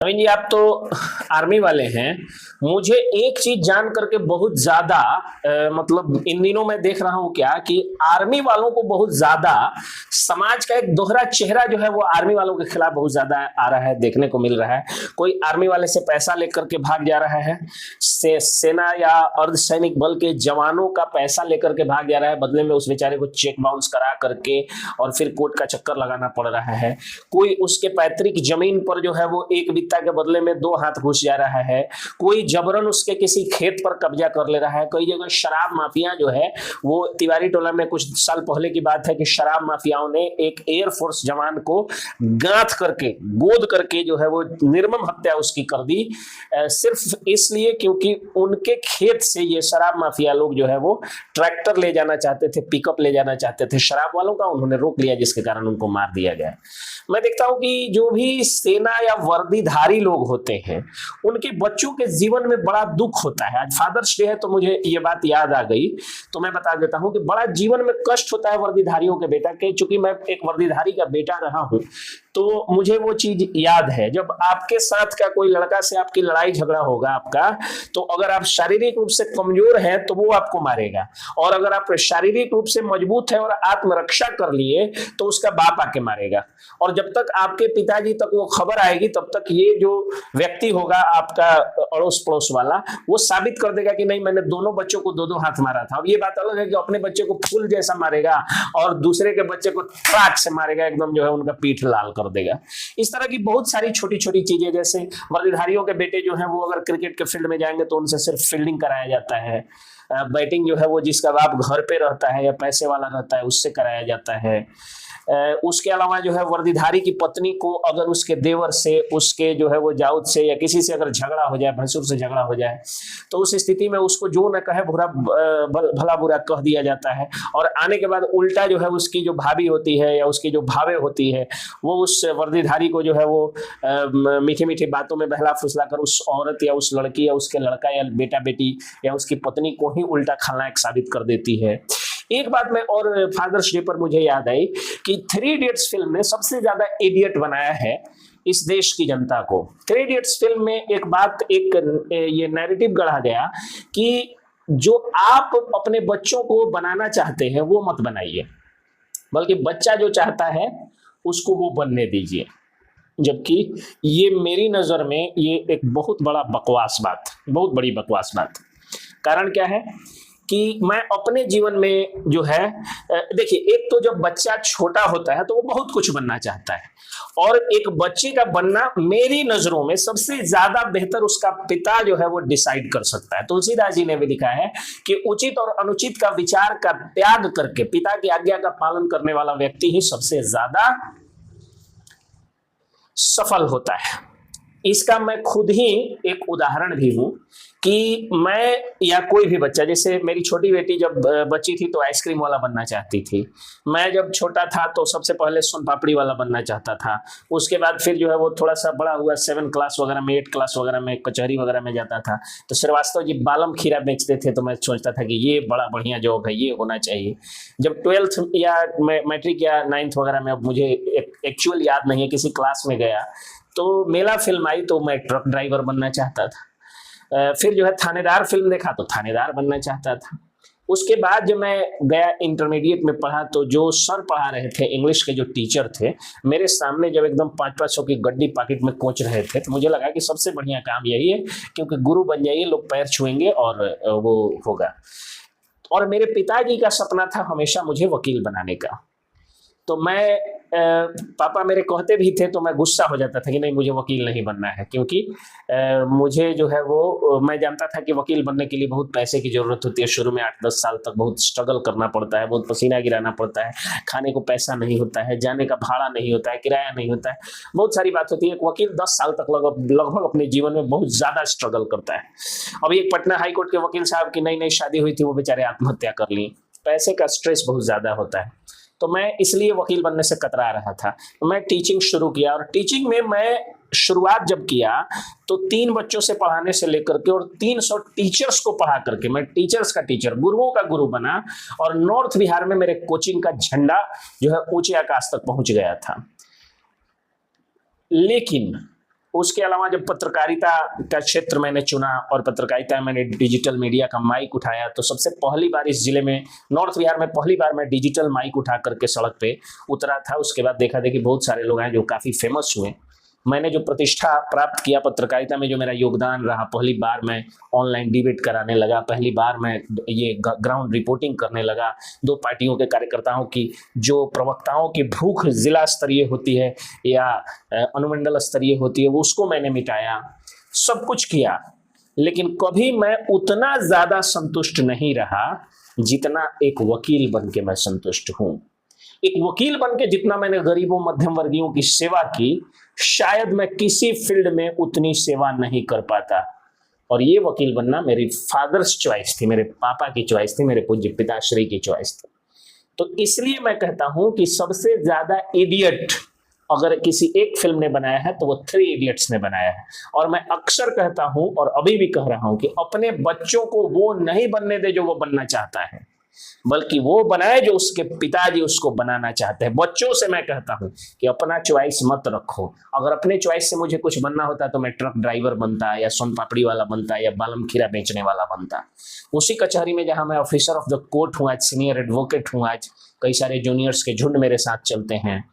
नवीन जी, आप तो आर्मी वाले हैं। मुझे एक चीज जान करके बहुत ज्यादा मतलब इन दिनों मैं देख रहा हूं क्या कि आर्मी वालों को बहुत ज्यादा समाज का एक दोहरा चेहरा जो है वो आर्मी वालों के खिलाफ बहुत ज्यादा आ रहा है, देखने को मिल रहा है। कोई आर्मी वाले से पैसा लेकर के भाग जा रहा है, सेना या अर्धसैनिक बल के जवानों का पैसा लेकर के भाग जा रहा है, बदले में उस बेचारे को चेक बाउंस करा करके और फिर कोर्ट का चक्कर लगाना पड़ रहा है। कोई उसके पैतृक जमीन पर जो है वो एक बित्ता के बदले में दो हाथ घुस जा रहा है, कोई जबरन उसके किसी खेत पर कब्जा कर ले रहा है। कई जगह शराब माफिया जो है वो, तिवारी टोला में कुछ साल पहले की बात है कि शराब माफियाओं ने एक एयरफोर्स जवान को गांथ करके गोद करके जो है वो निर्मम हत्या उसकी कर दी, सिर्फ इसलिए क्योंकि उनके खेत से ये शराब माफिया लोग जो है वो ट्रैक्टर ले जाना चाहते थे, पिकअप ले जाना चाहते थे शराब वालों का, उन्होंने रोक लिया जिसके कारण उनको मार दिया गया। मैं देखता हूं कि जो भी सेना या वर्दीधारी लोग होते हैं उनके बच्चों के जीवन में बड़ा दुख होता है। आज फादर्स डे है तो मुझे ये बात याद आ गई, तो मैं बता देता हूं कि बड़ा जीवन में कष्ट होता है वर्दीधारियों के बेटा के। चूंकि मैं एक वर्दीधारी का बेटा रहा हूं तो मुझे वो चीज याद है। जब आपके साथ का कोई लड़का से आपकी लड़ाई झगड़ा होगा आपका, तो अगर आप शारीरिक रूप से कमजोर हैं तो वो आपको मारेगा, और अगर आप शारीरिक रूप से मजबूत है और आत्मरक्षा कर लिए तो उसका बाप आके मारेगा। और जब तक आपके पिताजी तक वो खबर आएगी तब तक ये जो व्यक्ति होगा आपका अड़ोस पड़ोस वाला, वो साबित कर देगा कि नहीं, मैंने दोनों बच्चों को दो दो हाथ मारा था। अब ये बात अलग है कि अपने बच्चे को फूल जैसा मारेगा और दूसरे के बच्चे को ट्राक से मारेगा, एकदम जो है उनका पीठ लाल कर देगा। इस तरह की बहुत सारी छोटी छोटी चीजें, जैसे वर्दीधारियों के बेटे जो हैं वो अगर क्रिकेट के फील्ड में जाएंगे तो उनसे सिर्फ फील्डिंग कराया जाता है। बैटिंग जो है वो जिसका बाप घर पे रहता है या पैसे वाला रहता है उससे कराया जाता है। उसके अलावा जो है वर्दीधारी की पत्नी को अगर उसके देवर से, उसके जो है वो जाउद से या किसी से अगर झगड़ा हो जाए, भैंसुर से झगड़ा हो जाए, तो उस स्थिति में उसको जो न कहे भला बुरा कह दिया जाता है। और आने के बाद उल्टा जो है उसकी जो भाभी होती है या उसकी जो भावे होती है वो उस वर्दीधारी को जो है वो मीठी मीठी बातों में बहला फुसला कर उस औरत या उस लड़की या उसके लड़का या बेटा बेटी या उसकी पत्नी को ही उल्टा खलनायक साबित कर देती है। एक बात में और फादर्स डे पर मुझे याद आई कि थ्री इडियट्स फिल्म ने सबसे ज्यादा इडियट बनाया है इस देश की जनता को। थ्री इडियट्स फिल्म में एक बात, एक ये नैरेटिव गढ़ा गया कि जो आप अपने बच्चों को बनाना चाहते हैं वो मत बनाइए, बल्कि बच्चा जो चाहता है उसको वो बनने दीजिए। जबकि ये मेरी नजर में ये एक बहुत बड़ा बकवास बात, बहुत बड़ी बकवास बात। कारण क्या है कि मैं अपने जीवन में जो है, देखिए, एक तो जब बच्चा छोटा होता है तो वो बहुत कुछ बनना चाहता है, और एक बच्चे का बनना मेरी नजरों में सबसे ज्यादा बेहतर उसका पिता जो है वो डिसाइड कर सकता है। तुलसीदास जी ने भी लिखा है कि उचित और अनुचित का विचार का त्याग करके पिता की आज्ञा का पालन करने वाला व्यक्ति ही सबसे ज्यादा सफल होता है। इसका मैं खुद ही एक उदाहरण भी हूं कि मैं या कोई भी बच्चा, जैसे मेरी छोटी बेटी जब बच्ची थी तो आइसक्रीम वाला बनना चाहती थी। मैं जब छोटा था तो सबसे पहले सोन पापड़ी वाला बनना चाहता था। उसके बाद फिर जो है वो थोड़ा सा बड़ा हुआ, 7 क्लास वगैरह में, 8 क्लास वगैरह में, कचहरी वगैरह में जाता था तो श्रीवास्तव जी बालम खीरा बेचते थे, तो मैं सोचता था कि ये बड़ा बढ़िया जॉब है, ये होना चाहिए। जब 12th या मैट्रिक या 9th वगैरह में, अब मुझे एक्चुअल याद नहीं है, किसी क्लास में गया तो मेला फिल्म आई तो मैं ट्रक ड्राइवर बनना चाहता था। फिर जो है थानेदार फिल्म देखा तो थानेदार बनना चाहता था। उसके बाद जब मैं गया इंटरमीडिएट में पढ़ा तो जो सर पढ़ा रहे थे, इंग्लिश के जो टीचर थे, मेरे सामने जब एकदम 500-500 की गड्डी पॉकेट में कोच रहे थे तो मुझे लगा कि सबसे बढ़िया काम यही है, क्योंकि गुरु बन जाइए, लोग पैर छुएंगे और वो होगा। और मेरे पिताजी का सपना था हमेशा मुझे वकील बनाने का। तो मैं पापा मेरे कहते भी थे तो मैं गुस्सा हो जाता था कि नहीं, मुझे वकील नहीं बनना है, क्योंकि मुझे जो है वो, मैं जानता था कि वकील बनने के लिए बहुत पैसे की जरूरत होती है। शुरू में 8-10 साल तक बहुत स्ट्रगल करना पड़ता है, बहुत पसीना गिराना पड़ता है, खाने को पैसा नहीं होता है, जाने का भाड़ा नहीं होता है, किराया नहीं होता है, बहुत सारी बात होती है। एक वकील 10 साल तक लगभग अपने जीवन में बहुत ज्यादा स्ट्रगल करता है। अभी एक पटना हाईकोर्ट के वकील साहब की नई नई शादी हुई थी, वो बेचारे आत्महत्या कर ली। पैसे का स्ट्रेस बहुत ज्यादा होता है, तो मैं इसलिए वकील बनने से कतरा रहा था। तो मैं टीचिंग शुरू किया, और टीचिंग में मैं शुरुआत जब किया तो 3 बच्चों से पढ़ाने से लेकर के और 300 टीचर्स को पढ़ा करके मैं टीचर्स का टीचर, गुरुओं का गुरु बना, और नॉर्थ बिहार में मेरे कोचिंग का झंडा जो है ऊंचे आकाश तक पहुंच गया था। लेकिन उसके अलावा जब पत्रकारिता का क्षेत्र मैंने चुना और पत्रकारिता में मैंने डिजिटल मीडिया का माइक उठाया, तो सबसे पहली बार इस जिले में, नॉर्थ बिहार में पहली बार मैं डिजिटल माइक उठा करके सड़क पे उतरा था। उसके बाद देखा देखी बहुत सारे लोग हैं जो काफ़ी फेमस हुए। मैंने जो प्रतिष्ठा प्राप्त किया पत्रकारिता में, जो मेरा योगदान रहा, पहली बार मैं ऑनलाइन डिबेट कराने लगा, पहली बार मैं ये ग्राउंड रिपोर्टिंग करने लगा। दो पार्टियों के कार्यकर्ताओं की जो प्रवक्ताओं की भूख जिला स्तरीय होती है या अनुमंडल स्तरीय होती है, वो उसको मैंने मिटाया, सब कुछ किया। लेकिन कभी मैं उतना ज़्यादा संतुष्ट नहीं रहा जितना एक वकील बन के मैं संतुष्ट हूँ। एक वकील बन के जितना मैंने गरीबों मध्यम वर्गीयों की सेवा की, शायद मैं किसी फील्ड में उतनी सेवा नहीं कर पाता। और ये वकील बनना मेरी फादर्स चॉइस थी, मेरे पापा की चॉइस थी, मेरे पूज्य पिताश्री की चॉइस थी। तो इसलिए मैं कहता हूं कि सबसे ज्यादा इडियट अगर किसी एक फिल्म ने बनाया है तो वो थ्री इडियट्स ने बनाया है। और मैं अक्सर कहता हूं और अभी भी कह रहा हूं कि अपने बच्चों को वो नहीं बनने दे जो वो बनना चाहता है, बल्कि वो बनाए जो उसके पिताजी उसको बनाना चाहते हैं। बच्चों से मैं कहता हूं कि अपना चॉइस मत रखो। अगर अपने चॉइस से मुझे कुछ बनना होता तो मैं ट्रक ड्राइवर बनता, या सोन पापड़ी वाला बनता, या बालम खीरा बेचने वाला बनता। उसी कचहरी में जहां मैं ऑफिसर ऑफ द कोर्ट हूं, आज सीनियर एडवोकेट हूं, आज कई सारे जूनियर्स के झुंड मेरे साथ चलते हैं।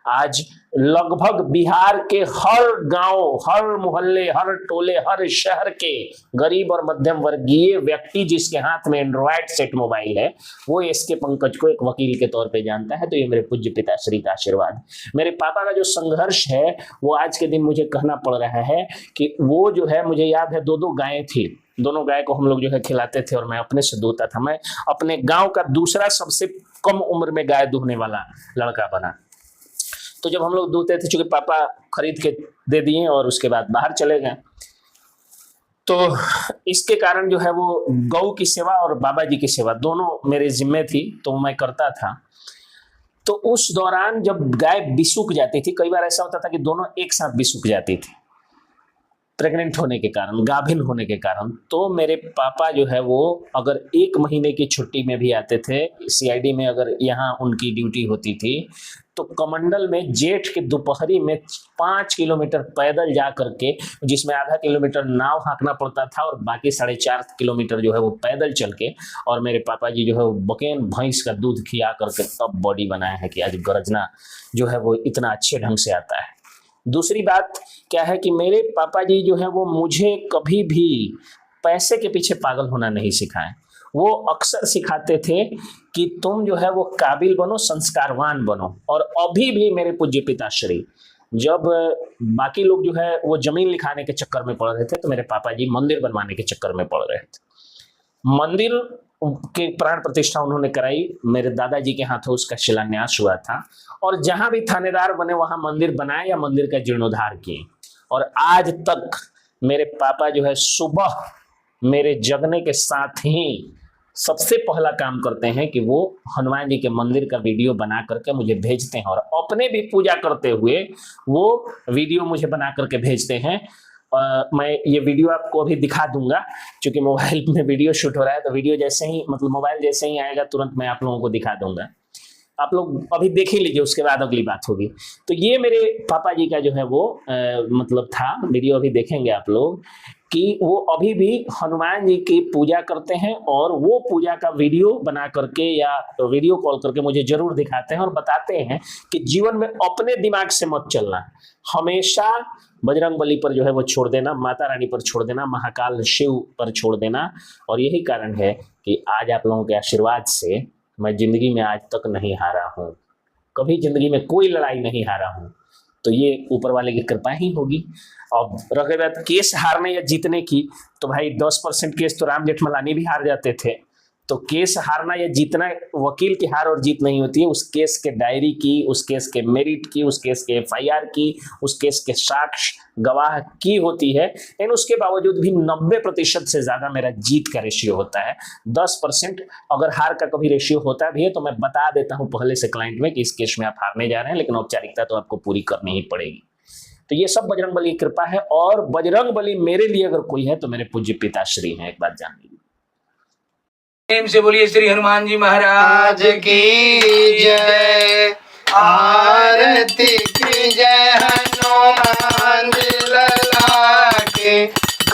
आज लगभग बिहार के हर गांव, हर मोहल्ले, हर टोले, हर शहर के गरीब और मध्यम वर्गीय व्यक्ति जिसके हाथ में एंड्रॉयड सेट मोबाइल है, वो एसके पंकज को एक वकील के तौर पे जानता है। तो ये मेरे पूज्य पिताश्री का आशीर्वाद। मेरे पापा का जो संघर्ष है वो आज के दिन मुझे कहना पड़ रहा है कि वो जो है, मुझे याद है 2-2 गायें थी, दोनों गाय को हम लोग जो है खिलाते थे और मैं अपने से दूहता था। मैं अपने गाँव का दूसरा सबसे कम उम्र में गाय दूहने वाला लड़का बना। तो जब हम लोग दूधते थे, चूंकि पापा खरीद के दे दिए और उसके बाद बाहर चले गए, तो इसके कारण जो है वो गौ की सेवा और बाबा जी की सेवा दोनों मेरे जिम्मे थी, तो मैं करता था। तो उस दौरान जब गाय बिसुक जाती थी, कई बार ऐसा होता था कि दोनों एक साथ बिसुक जाती थी प्रेग्नेंट होने के कारण, गाभिन होने के कारण। तो मेरे पापा जो है वो अगर 1 महीने की छुट्टी में भी आते थे, सीआईडी में अगर यहाँ उनकी ड्यूटी होती थी, तो कमंडल में जेठ के दोपहरी में 5 किलोमीटर पैदल जा करके, जिसमें आधा किलोमीटर नाव हाँकना पड़ता था और बाकी 4.5 किलोमीटर जो है वो पैदल चल के, और मेरे पापा जी जो है वो बकेन भैंस का दूध खिया करके तब बॉडी बनाया है कि आज गरजना जो है वो इतना अच्छे ढंग से आता है। दूसरी बात क्या है कि मेरे पापा जी जो है वो मुझे कभी भी पैसे के पीछे पागल होना नहीं सिखाए। वो अक्सर सिखाते थे कि तुम जो है वो काबिल बनो, संस्कारवान बनो। और अभी भी मेरे पूज्य पिताश्री जब बाकी लोग जो है वो जमीन लिखाने के चक्कर में पड़ रहे थे, तो मेरे पापा जी मंदिर बनवाने के चक्कर में पड़ रहे थे। मंदिर के प्राण प्रतिष्ठा उन्होंने कराई, मेरे दादाजी के हाथों उसका शिलान्यास हुआ था। और जहां भी थानेदार बने वहां मंदिर बनाए या मंदिर का जीर्णोद्धार किए। और आज तक मेरे पापा जो है सुबह मेरे जगने के साथ ही सबसे पहला काम करते हैं कि वो हनुमान जी के मंदिर का वीडियो बना करके मुझे भेजते हैं, और अपने भी पूजा करते हुए वो वीडियो मुझे बना करके भेजते हैं। मैं ये वीडियो आपको अभी दिखा दूंगा, क्योंकि मोबाइल में वीडियो शूट हो रहा है, तो वीडियो जैसे ही मतलब मोबाइल जैसे ही आएगा तुरंत मैं आप लोगों को दिखा दूंगा। आप लोग अभी देख ही लीजिए, उसके बाद अगली बात होगी। तो ये मेरे पापा जी का जो है वो मतलब था, वीडियो अभी देखेंगे आप लोग, कि वो अभी भी हनुमान जी की पूजा करते हैं और वो पूजा का वीडियो बना करके या वीडियो कॉल करके मुझे जरूर दिखाते हैं और बताते हैं कि जीवन में अपने दिमाग से मत चलना, हमेशा बजरंगबली पर जो है वो छोड़ देना, माता रानी पर छोड़ देना, महाकाल शिव पर छोड़ देना। और यही कारण है कि आज आप लोगों के आशीर्वाद से मैं जिंदगी में आज तक नहीं हारा हूँ, कभी जिंदगी में कोई लड़ाई नहीं हारा हूँ। तो ये ऊपर वाले की कृपा ही होगी। अब रह बात केस हारने या जीतने की, तो भाई 10% केस तो राम जेठमलानी भी हार जाते थे। तो केस हारना या जीतना वकील की हार और जीत नहीं होती है, उस केस के डायरी की, उस केस के मेरिट की, उस केस के एफआईआर की, उस केस के साक्ष्य गवाह की होती है। लेकिन उसके बावजूद भी 90% से ज्यादा मेरा जीत का रेशियो होता है। 10% अगर हार का कभी रेशियो होता भी है तो मैं बता देता हूं पहले से क्लाइंट में कि इस केस में आप हारने जा रहे हैं, लेकिन औपचारिकता तो आपको पूरी करनी ही पड़ेगी। तो ये सब बजरंगबली की कृपा है, और बजरंगबली मेरे लिए अगर कोई है तो मेरे पूज्य पिताश्री हैं। एक बात जान लीजिए। प्रेम से बोलिए श्री हनुमान जी महाराज की जय। आरती की जय हनुमान जी।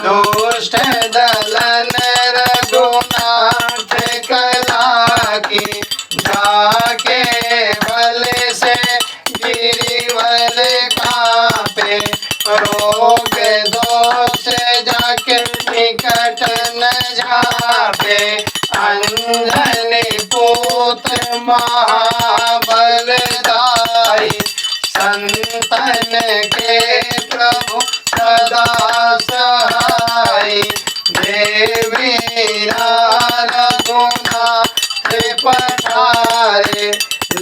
दुष्ट दलन रघुनाथ कला की जाके बल से गिरिवल कांपे रोग दोष जाके निकट न जापे अंजनी पुत्र महाबलदाई संतन के प्रभु सदा सहाय देवी रघुनाथ पठारे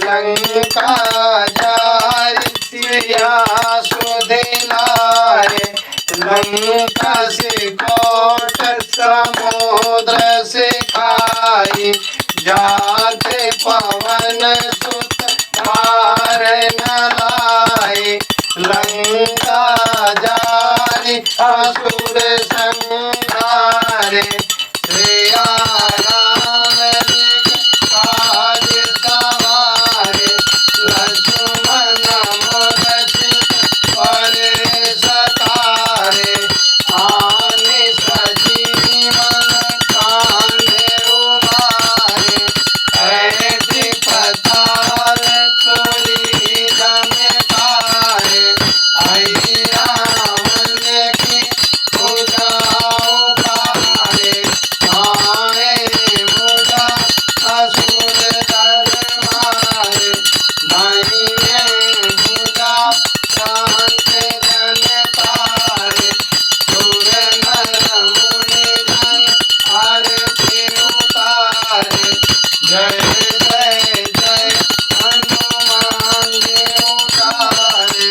लंका जारी सिया सुधिलारे लंका से कोट समुद्र से खाई जाते पवन सुत मार न लाए लंका जारी असुर संहारे श्रेया राम काज सवारे लक्ष्मण मूर्छित परे सतारे आने सजीवन कान्हे उमारे ऐसी पतार तुरी दम पाए आई राम की पूजा पाए आए मुदा असुर दल मारे दाहिने मुदा शांत जन तारे सुर नर मुनि जन आरती उतारे जय जय जय हनुमान जी उतारे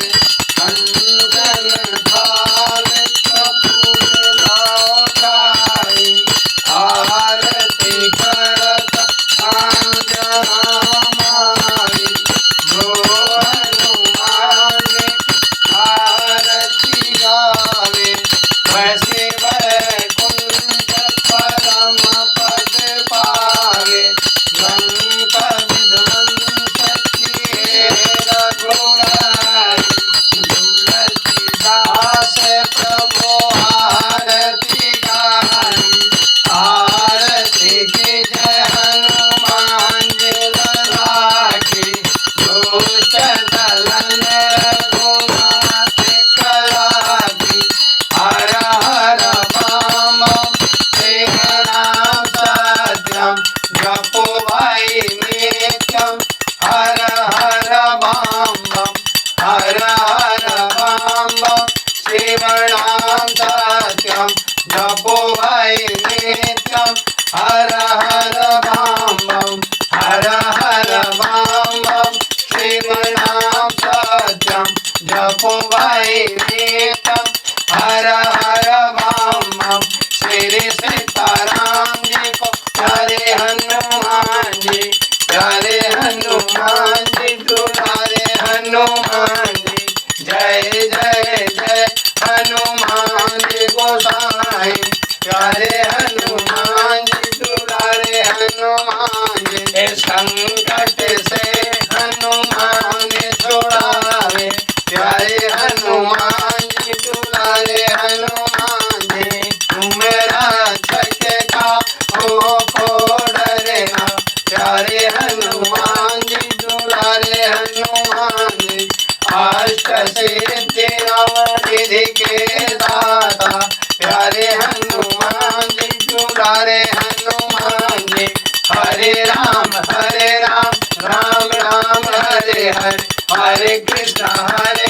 कंचन थाल कपूर लौटाई आरती करत आंजनामाई जो हनुमान आरती गावे वैसे वैकुंठ परम पद पावे लंका विध्वंस किए रघुराई तुलसीदास प्रभु आरती गाई आरती की जय हनुमान जी लागी दुष्ट दलन रघुनाथ कला की हर हर राम सिंह नाम सत्यम जपो भाई नित्यम हर हर बम बम हर हर बम बम शिव नाम सत्यम जपो भाई नित्यम हर हर बम बम हर हर बम बम शिव नाम सत्यम जपो भाई नित्यम हर हर बम बम श्री सीताराम जी को प्यारे हनुमान जी प्यारे हनुमान जी दुलारे हनुमान जी जय जय जय हनुमान जी गोसाई प्यारे हनुमान जी दुलारे हनुमान जी संकट से हनुमान छुड़ावे प्यारे हनुमान जी दुलारे हनुमान जी तुम रक्षक का हो डरे ना प्यारे हनुमान जी दुलारे हनुमान जी अष्ट सिद्धि नव निधि के दाता प्यारे हनुमान जी दुलारे हनुमान जी हरे राम राम राम हरे हरे हरे कृष्ण हरे